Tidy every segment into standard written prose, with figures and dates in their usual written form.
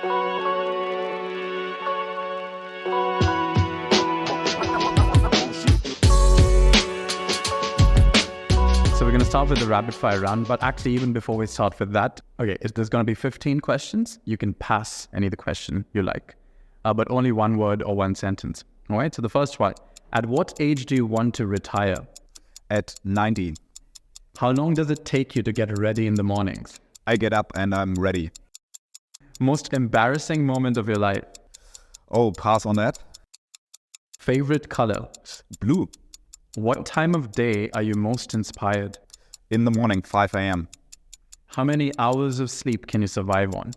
So we're going to start with the rapid fire round, but actually even before we start with that, there's going to be 15 questions. You can pass any of the question you like, but only one word or one sentence. All right, so the first one, at what age do you want to retire? At 90. How long does it take you to get ready in the mornings? I get up and I'm ready. Most embarrassing moment of your life? Oh, pass on that. Favorite color? Blue. What time of day are you most inspired? In the morning, 5 a.m. How many hours of sleep can you survive on?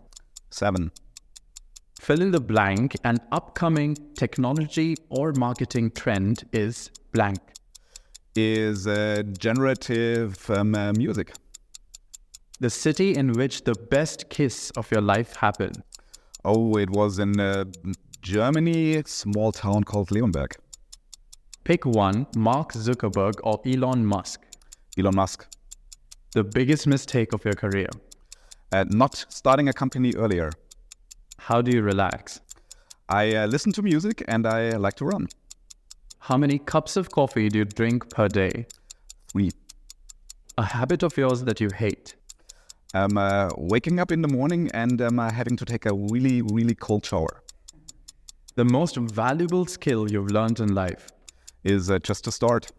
7. Fill in the blank. An upcoming technology or marketing trend is blank. Is generative music. The city in which the best kiss of your life happened? Oh, it was in Germany, small town called Leonberg. Pick one, Mark Zuckerberg or Elon Musk. Elon Musk. The biggest mistake of your career? Not starting a company earlier. How do you relax? I listen to music and I like to run. How many cups of coffee do you drink per day? 3. A habit of yours that you hate? Waking up in the morning and having to take a really, really cold shower. The most valuable skill you've learned in life? Is just to start.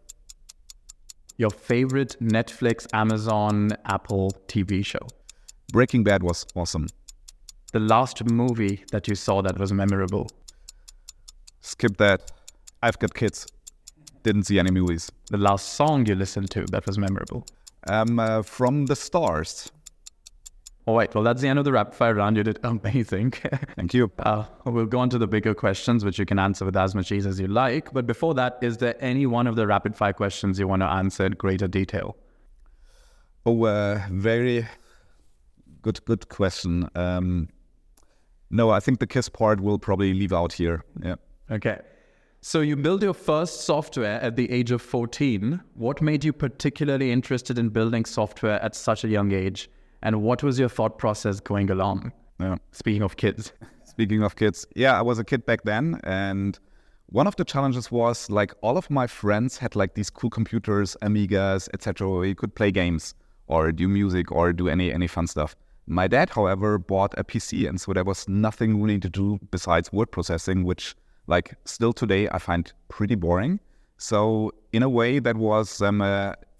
Your favorite Netflix, Amazon, Apple TV show? Breaking Bad was awesome. The last movie that you saw that was memorable? Skip that. I've got kids. Didn't see any movies. The last song you listened to that was memorable? From the Stars. All right, well, that's the end of the rapid fire round. You did amazing. Thank you. We'll go on to the bigger questions, which you can answer with as much ease as you like. But before that, is there any one of the rapid fire questions you want to answer in greater detail? Oh, very good question. No, I think the kiss part will probably leave out here. Yeah. Okay. So you built your first software at the age of 14. What made you particularly interested in building software at such a young age? And what was your thought process going along? Yeah. Speaking of kids. Yeah, I was a kid back then. And one of the challenges was like all of my friends had like these cool computers, Amigas, etc., where you could play games or do music or do any fun stuff. My dad, however, bought a PC. And so there was nothing really to do besides word processing, which like still today I find pretty boring. So in a way that was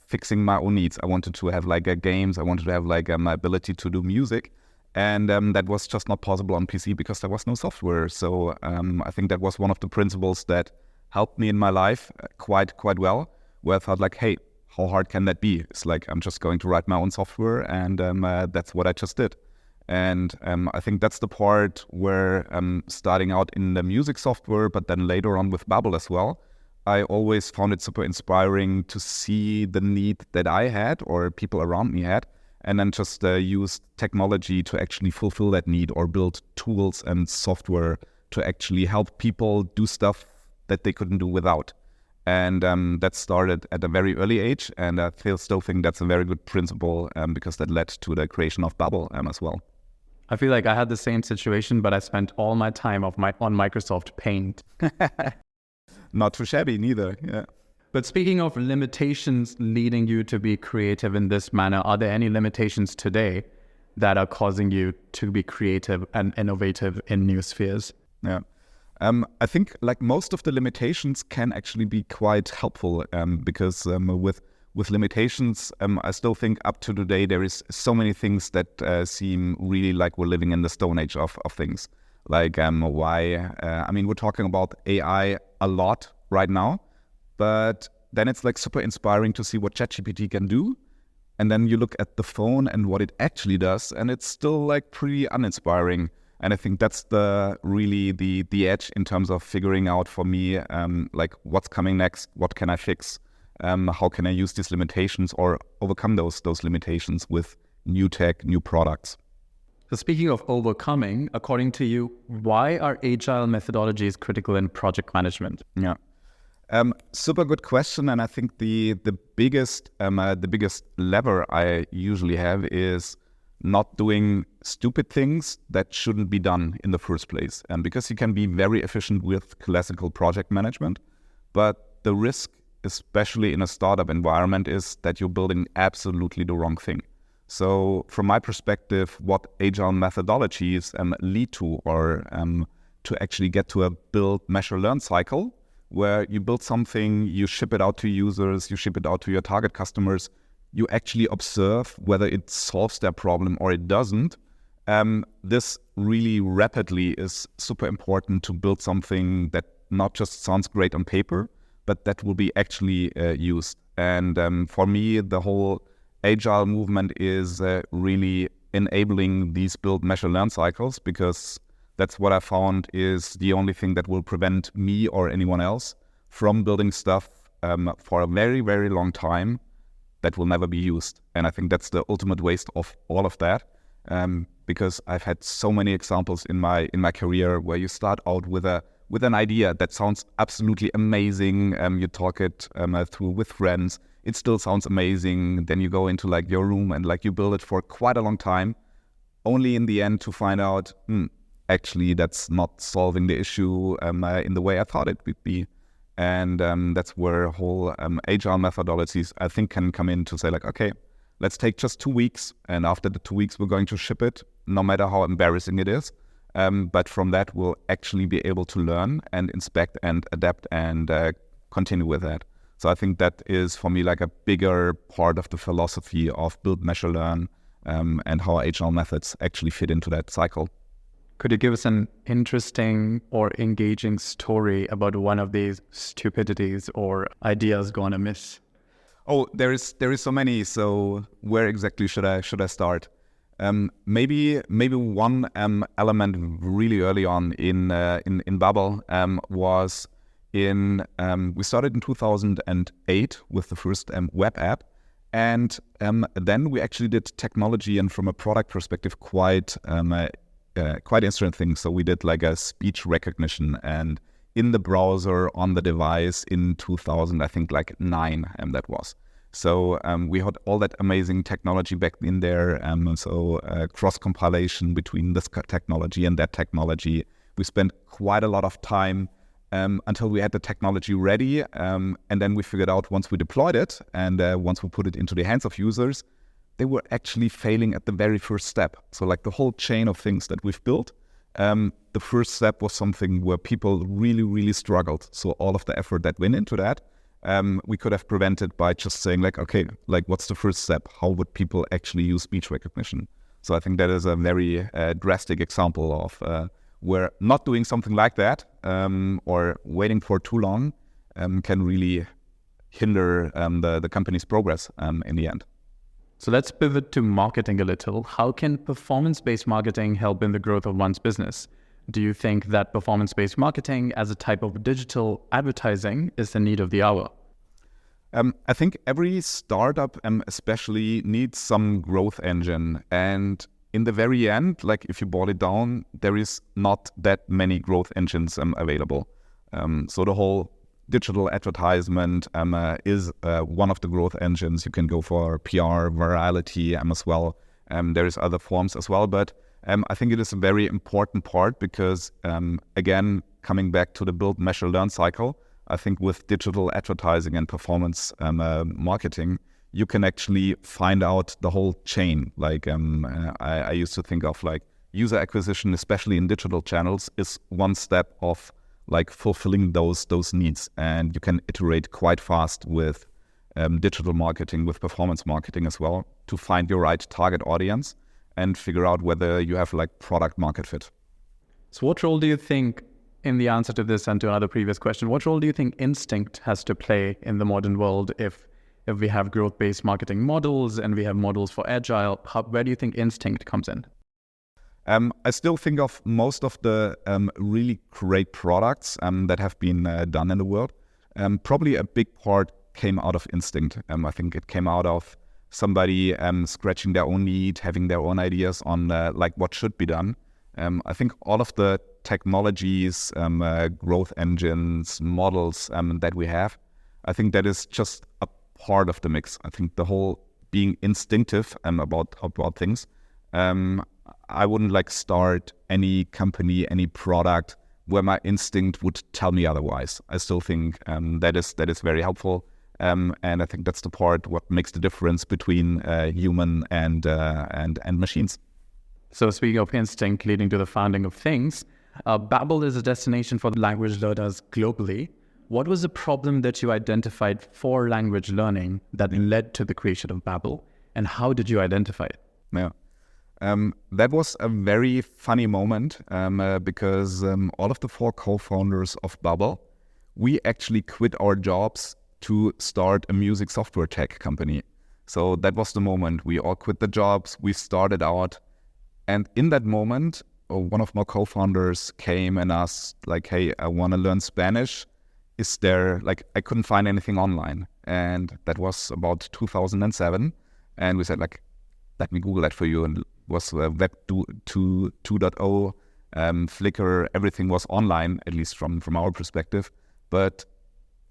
fixing my own needs. I wanted to have like games. I wanted to have like my ability to do music. And that was just not possible on PC because there was no software. So I think that was one of the principles that helped me in my life quite well, where I thought like, hey, how hard can that be? It's like, I'm just going to write my own software and that's what I just did. And I think that's the part where starting out in the music software, but then later on with Babbel as well, I always found it super inspiring to see the need that I had or people around me had, and then just use technology to actually fulfill that need or build tools and software to actually help people do stuff that they couldn't do without. And that started at a very early age, and I still think that's a very good principle because that led to the creation of Babbel as well. I feel like I had the same situation, but I spent all my time on Microsoft Paint. Not too shabby neither, yeah. But speaking of limitations leading you to be creative in this manner, are there any limitations today that are causing you to be creative and innovative in new spheres? Yeah. I think like most of the limitations can actually be quite helpful because with limitations, I still think up to today there is so many things that seem really like we're living in the stone age of things. Like we're talking about AI a lot right now, but then it's like super inspiring to see what ChatGPT can do. And then you look at the phone and what it actually does, and it's still like pretty uninspiring. And I think that's really the edge in terms of figuring out for me, like what's coming next, what can I fix, how can I use these limitations or overcome those limitations with new tech, new products. So speaking of overcoming, according to you, why are Agile methodologies critical in project management? Yeah, super good question. And I think the biggest lever I usually have is not doing stupid things that shouldn't be done in the first place. And because you can be very efficient with classical project management, but the risk, especially in a startup environment, is that you're building absolutely the wrong thing. So from my perspective, what Agile methodologies lead to, or to actually get to a build, measure, learn cycle, where you build something, you ship it out to users, you ship it out to your target customers, you actually observe whether it solves their problem or it doesn't. This really rapidly is super important to build something that not just sounds great on paper, but that will be actually used. And for me, the whole Agile movement is really enabling these build, measure, learn cycles, because that's what I found is the only thing that will prevent me or anyone else from building stuff for a very, very long time that will never be used. And I think that's the ultimate waste of all of that, because I've had so many examples in my career where you start out with an idea that sounds absolutely amazing. You talk it through with friends. It still sounds amazing. Then you go into like your room and like you build it for quite a long time, only in the end to find out, actually that's not solving the issue in the way I thought it would be. And that's where whole Agile methodologies, I think, can come in to say like, okay, let's take just 2 weeks. And after the 2 weeks, we're going to ship it, no matter how embarrassing it is. But from that, we'll actually be able to learn and inspect and adapt and continue with that. So I think that is, for me, like a bigger part of the philosophy of build, measure, learn, and how Agile methods actually fit into that cycle. Could you give us an interesting or engaging story about one of these stupidities or ideas gone amiss? Oh, there is so many. So where exactly should I start? Maybe one element really early on in Babbel was we started in 2008 with the first web app, and then we actually did technology and from a product perspective quite interesting things. So we did like a speech recognition and in the browser on the device in 2000, I think like 9, that was. So we had all that amazing technology back in there. So cross compilation between this technology and that technology. We spent quite a lot of time until we had the technology ready. And then we figured out once we deployed it and once we put it into the hands of users, they were actually failing at the very first step. So like the whole chain of things that we've built, the first step was something where people really, really struggled. So all of the effort that went into that, we could have prevented by just saying like, okay, like what's the first step? How would people actually use speech recognition? So I think that is a very drastic example of where not doing something like that or waiting for too long can really hinder the company's progress in the end. So let's pivot to marketing a little. How can performance-based marketing help in the growth of one's business? Do you think that performance-based marketing as a type of digital advertising is the need of the hour? I think every startup especially needs some growth engine. And in the very end, like if you boil it down, there is not that many growth engines available. So the whole digital advertisement is one of the growth engines. You can go for PR, virality as well. There is other forms as well, but I think it is a very important part because, again, coming back to the build, measure, learn cycle, I think with digital advertising and performance marketing, you can actually find out the whole chain. Like I used to think of like user acquisition, especially in digital channels, is one step of like fulfilling those needs, and you can iterate quite fast with digital marketing, with performance marketing as well, to find your right target audience and figure out whether you have like product market fit. So what role do you think, in the answer to this and to another previous question, what role do you think instinct has to play in the modern world if we have growth-based marketing models and we have models for Agile? Where do you think instinct comes in? I still think of most of the really great products that have been done in the world. Probably a big part came out of instinct. I think it came out of somebody scratching their own need, having their own ideas on like what should be done. I think all of the technologies, growth engines, models that we have, I think that is just a part of the mix. I think the whole being instinctive about things I wouldn't like start any company, any product where my instinct would tell me otherwise. I still think that is very helpful. And I think that's the part what makes the difference between human and machines. So speaking of instinct leading to the founding of things, Babbel is a destination for language learners globally. What was the problem that you identified for language learning that led to the creation of Babbel, and how did you identify it? Yeah. That was a very funny moment because all of the 4 co-founders of Babbel, we actually quit our jobs to start a music software tech company. So that was the moment. We all quit the jobs, we started out. And in that moment, one of my co-founders came and asked, like, hey, I want to learn Spanish. Is there, like, I couldn't find anything online. And that was about 2007. And we said, like, let me Google that for you. And it was Web 2.0, Flickr, everything was online, at least from our perspective. But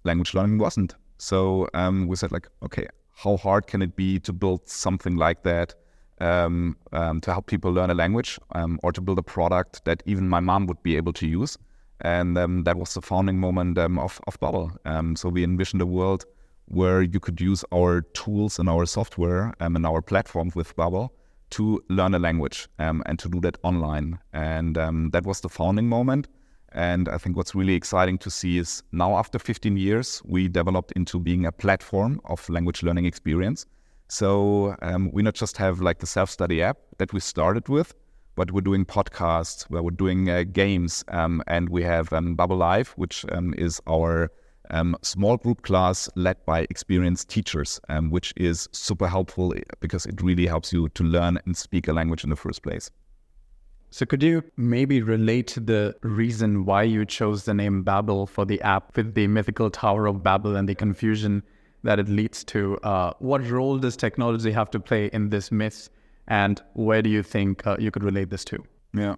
language learning wasn't. So we said, like, okay, how hard can it be to build something like that? To help people learn a language or to build a product that even my mom would be able to use. And that was the founding moment of Babbel. So we envisioned a world where you could use our tools and our software and our platform with Babbel to learn a language and to do that online. And that was the founding moment. And I think what's really exciting to see is now after 15 years, we developed into being a platform of language learning experience. So we not just have like the self-study app that we started with, but we're doing podcasts, where we're doing games, and we have Babbel Live, which is our small group class led by experienced teachers, which is super helpful because it really helps you to learn and speak a language in the first place. So could you maybe relate to the reason why you chose the name Babbel for the app with the mythical Tower of Babel and the confusion that it leads to? What role does technology have to play in this myth, and where do you think you could relate this to? Yeah.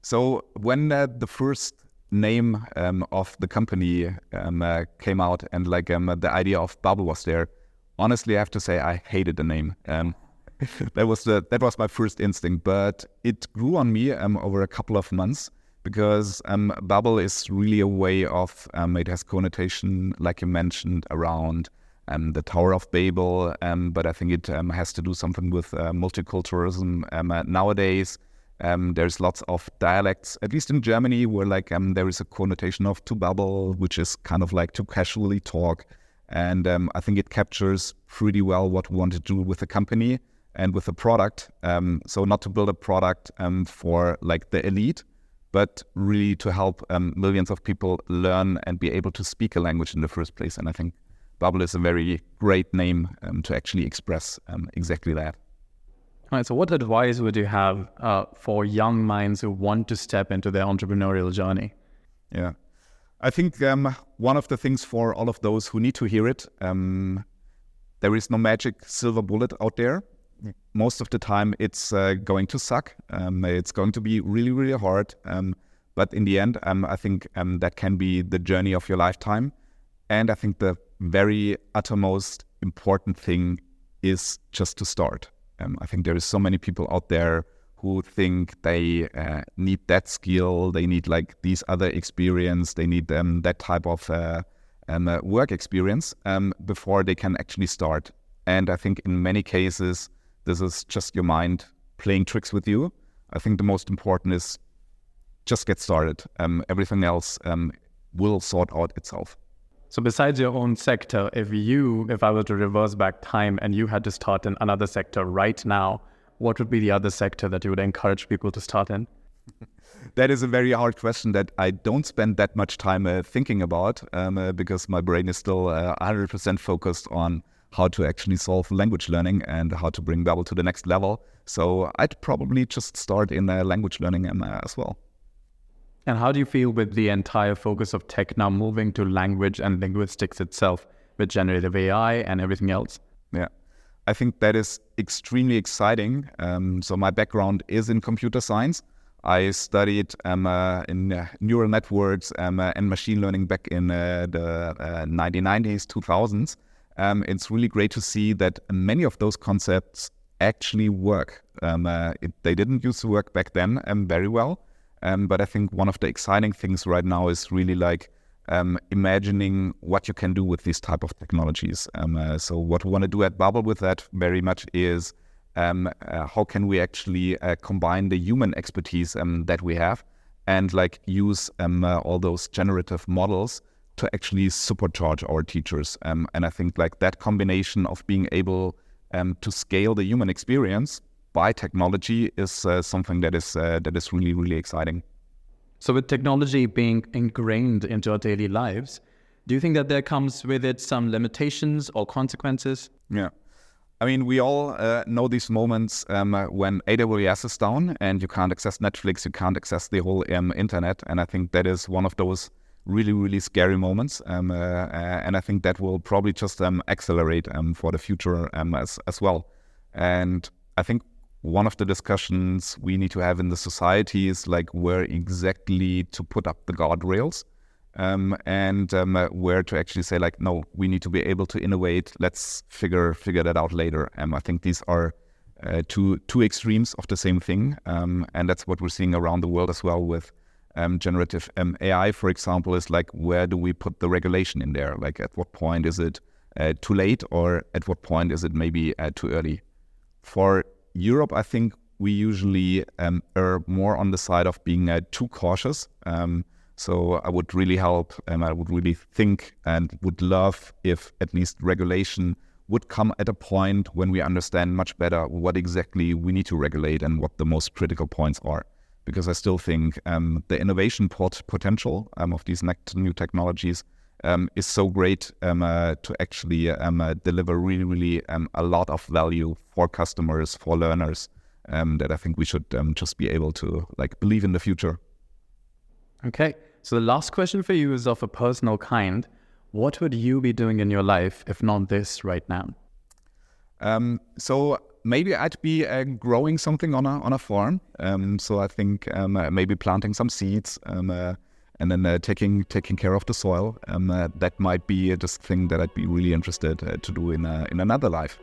So when the first name of the company came out and like the idea of Babbel was there, honestly, I have to say I hated the name. That was my first instinct, but it grew on me over a couple of months because Babbel is really a way of, it has connotation, like you mentioned, around the Tower of Babel, but I think it has to do something with multiculturalism. Nowadays, there's lots of dialects, at least in Germany, where like there is a connotation of to babble, which is kind of like to casually talk. And I think it captures pretty well what we want to do with the company and with the product. So not to build a product for like the elite, but really to help millions of people learn and be able to speak a language in the first place. And I think Babbel is a very great name to actually express exactly that. All right, so what advice would you have for young minds who want to step into their entrepreneurial journey? Yeah, I think one of the things for all of those who need to hear it, there is no magic silver bullet out there. Most of the time it's going to suck. It's going to be really, really hard. But in the end, I think that can be the journey of your lifetime. And I think the very uttermost important thing is just to start. I think there is so many people out there who think they need that skill, they need like these other experience, they need that type of work experience before they can actually start. And I think in many cases, this is just your mind playing tricks with you. I think the most important is just get started. Everything else will sort out itself. So besides your own sector, if I were to reverse back time and you had to start in another sector right now, what would be the other sector that you would encourage people to start in? That is a very hard question that I don't spend that much time thinking about because my brain is still 100% focused on how to actually solve language learning and how to bring Babbel to the next level. So I'd probably just start in language learning as well. And how do you feel with the entire focus of tech now moving to language and linguistics itself with generative AI and everything else? Yeah, I think that is extremely exciting. So my background is in computer science. I studied in neural networks and machine learning back in the 1990s, 2000s. It's really great to see that many of those concepts actually work. They didn't used to work back then very well. But I think one of the exciting things right now is really like imagining what you can do with these type of technologies. So what we want to do at Babbel with that very much is how can we actually combine the human expertise that we have and like use all those generative models to actually supercharge our teachers. And I think like that combination of being able to scale the human experience by technology is something that is really, really exciting. So with technology being ingrained into our daily lives, do you think that there comes with it some limitations or consequences? Yeah. I mean, we all know these moments when AWS is down and you can't access Netflix, you can't access the whole internet. And I think that is one of those really, really scary moments. And I think that will probably just accelerate for the future as well. And I think one of the discussions we need to have in the society is like where exactly to put up the guardrails. And where to actually say like, no, we need to be able to innovate. Let's figure that out later. I think these are two extremes of the same thing, and that's what we're seeing around the world as well with generative AI, for example, is like where do we put the regulation in there? Like at what point is it too late, or at what point is it maybe too early? For Europe, I think we usually are more on the side of being too cautious. So I would really help, and I would really think and would love if at least regulation would come at a point when we understand much better what exactly we need to regulate and what the most critical points are. Because I still think the innovation potential of these new technologies is so great to actually deliver really, really a lot of value for customers, for learners, that I think we should just be able to like believe in the future. Okay, so the last question for you is of a personal kind. What would you be doing in your life if not this right now? So maybe I'd be growing something on a farm. So I think maybe planting some seeds and then taking care of the soil. That might be just a thing that I'd be really interested to do in another life.